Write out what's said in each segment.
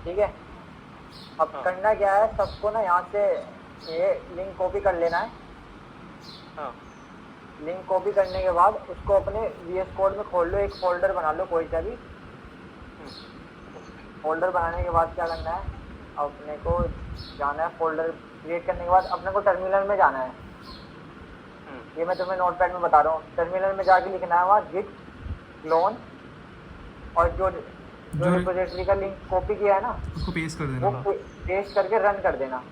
ठीक है। अब हाँ करना क्या है, सबको ना यहाँ से ये लिंक कॉपी कर लेना है। हाँ लिंक कॉपी करने के बाद उसको अपने VS कोड में खोल लो, एक फोल्डर बना लो कोई सा भी। हम्म, फोल्डर बनाने के बाद क्या करना है, अपने को जाना है, फोल्डर क्रिएट करने के बाद अपने को टर्मिनल में जाना है। हम्म, ये मैं तुम्हें नोटपैड में बता रहा हूँ। टर्मिनल में जाके लिखना है वहाँ git clone, और जो जो जो रिपोजिटरी का लिंक कॉपी किया है ना उसको पेस्ट कर देना। वो पेस्ट करके रन कर देना।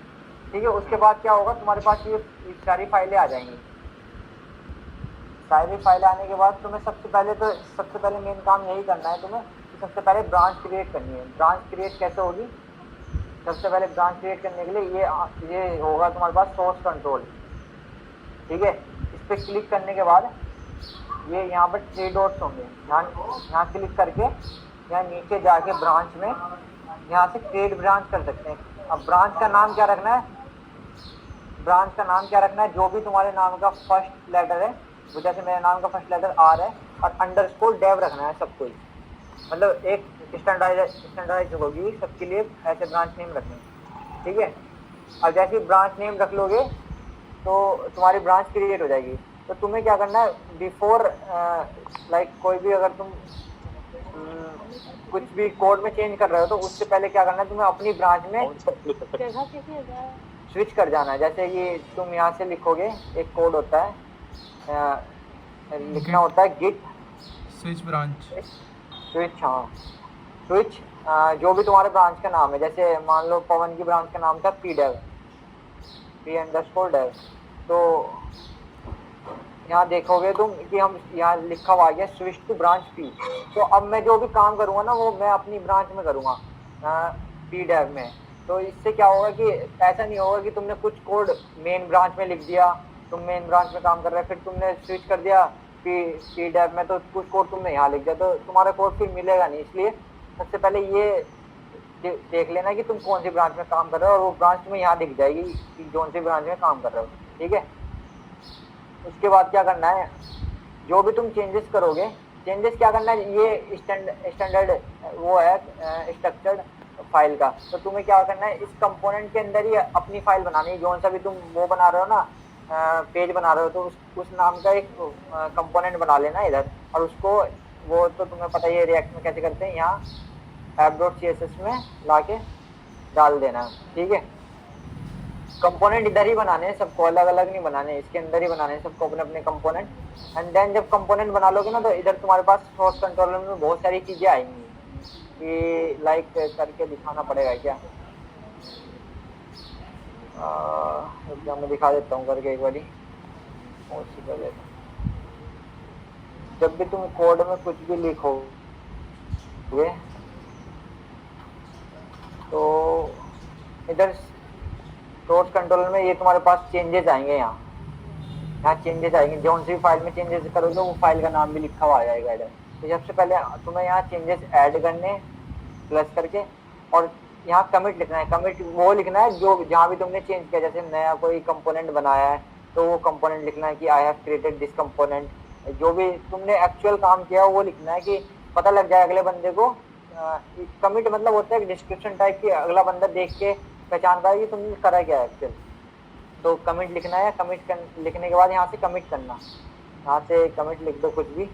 ठीक है। उसके बाद क्या होगा, तुम्हारे पास ये सारी फाइलें आ जाएंगी। सारी फाइलें आने के बाद तुम्हें सबसे पहले मेन काम यही करना है तुम्हें कि सबसे पहले ब्रांच क्रिएट करनी है। ब्रांच क्रिएट कैसे होगी, सबसे पहले ब्रांच क्रिएट करने के लिए ये होगा तुम्हारे पास सोर्स कंट्रोल। ठीक है। इस पर क्लिक करने के बाद ये यहाँ पर 3 डॉट्स होंगे, यहाँ क्लिक करके यहाँ नीचे जाके ब्रांच में यहाँ से क्रिएट ब्रांच कर सकते हैं। अब ब्रांच का नाम क्या रखना है, जो भी तुम्हारे नाम का फर्स्ट लेटर है, वो जैसे मेरे नाम का फर्स्ट लेटर R है, और अंडरस्कोर डेव रखना है सब कुछ, मतलब एक स्टैंडर्डाइज होगी सबके लिए, ऐसे ब्रांच नेम रखने। ठीक है। अब जैसे ब्रांच नेम रख लोगे तो तुम्हारी ब्रांच क्रिएट हो जाएगी। तो तुम्हें क्या करना है, बिफोर लाइक कोई भी अगर तुम कुछ भी कोड में चेंज कर रहे हो तो उससे पहले क्या करना है, तुम्हें अपनी ब्रांच में स्विच कर जाना है। जैसे कि तुम यहाँ से लिखोगे, एक कोड होता है, लिखना होता है गिट स्विच ब्रांच। स्विच। हाँ स्विच, जो भी तुम्हारे ब्रांच का नाम है, जैसे मान लो पवन की ब्रांच का नाम था pdev, p_dev। तो यहाँ देखोगे तुम कि हम यहाँ लिखा हुआ है स्विच टू ब्रांच p। तो अब मैं जो भी काम करूंगा ना वो मैं अपनी ब्रांच में करूंगा, pdev में। तो इससे क्या होगा कि ऐसा नहीं होगा कि तुमने कुछ कोड मेन ब्रांच में लिख दिया, तुम मेन ब्रांच में काम कर रहे हो, फिर तुमने स्विच कर दिया pdev में, तो कुछ कोड तुमने यहाँ लिख दिया, तो तुम्हारा कोड फिर मिलेगा नहीं। इसलिए सबसे पहले ये देख लेना कि तुम कौन सी ब्रांच में काम कर रहे हो, और वो ब्रांच तुम्हें यहाँ दिख जाएगी कि कौन सी ब्रांच में काम कर रहे हो। ठीक है। उसके बाद क्या करना है, जो भी तुम चेंजेस करोगे, चेंजेस क्या करना है, ये स्टैंडर्ड वो है स्ट्रक्चर्ड फाइल का। तो तुम्हें क्या करना है, इस कंपोनेंट के अंदर ही अपनी फाइल बनानी है। जो सा भी तुम वो बना रहे हो ना, पेज बना रहे हो, तो उस नाम का एक कंपोनेंट बना लेना इधर, और उसको, वो तो तुम्हें पता ही है रिएक्ट में कैसे करते हैं, यहाँ app.css में लाके डाल देना। ठीक है। कंपोनेंट इधर ही बनाने हैं सबको, अलग अलग नहीं बनाने, इसके अंदर ही बनाने हैं सबको अपने अपने कंपोनेंट। एंड देन जब कंपोनेंट बना लोगे ना, तो इधर तुम्हारे पास सोर्स कंट्रोलर में बहुत सारी चीजें आएंगी कि लाइक करके दिखाना पड़ेगा क्या, एग्जाम में दिखा देता हूँ करके एक बारी। जब भी तुम कोड में कुछ भी लिखोगे तो इधर सोर्स कंट्रोलर में ये तुम्हारे पास चेंजेस आएंगे, यहाँ चेंजेस आएंगे। जो सी फाइल में चेंजेस करोगे वो फाइल का नाम भी लिखा हुआ आ जाएगा इधर। तो सबसे पहले तुम्हें यहाँ चेंजेस ऐड करने प्लस करके, और यहाँ कमिट लिखना है। कमिट वो लिखना है जो जहाँ भी तुमने चेंज किया, जैसे नया कोई कंपोनेंट बनाया है तो वो कंपोनेंट लिखना है कि I have created this component. जो भी तुमने एक्चुअल काम किया वो लिखना है कि पता लग जाए अगले बंदे को। कमिट मतलब होता है डिस्क्रिप्शन टाइप की, अगला बंदा देख के पहचान पाए कि तुमने करा क्या है एक्चुअल। तो कमिट लिखना है, लिखने के बाद यहाँ से कमिट करना, यहाँ से कमिट लिख दो कुछ भी।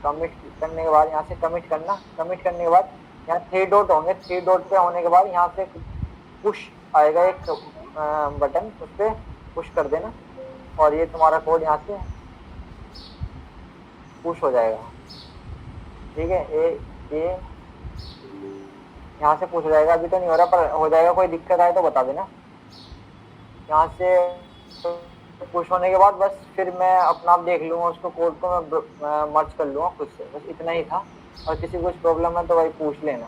कमिट करने के बाद यहाँ से कमिट करना। कमिट करने के बाद यहाँ 3 डॉट होंगे, 3 डॉट पे होने के बाद यहाँ से पुश आएगा एक बटन, उस पर पुश कर देना, और ये तुम्हारा कोड यहाँ से पुश हो जाएगा। ठीक है। ये यहाँ से पुश हो जाएगा, अभी तो नहीं हो रहा पर हो जाएगा। कोई दिक्कत आए तो बता देना। यहाँ से पुश होने के बाद बस फिर मैं अपना आप देख लूँगा उसको, कोड को मैं मर्ज कर लूँगा खुद से। बस इतना ही था, और किसी को कुछ प्रॉब्लम है तो भाई पूछ लेना।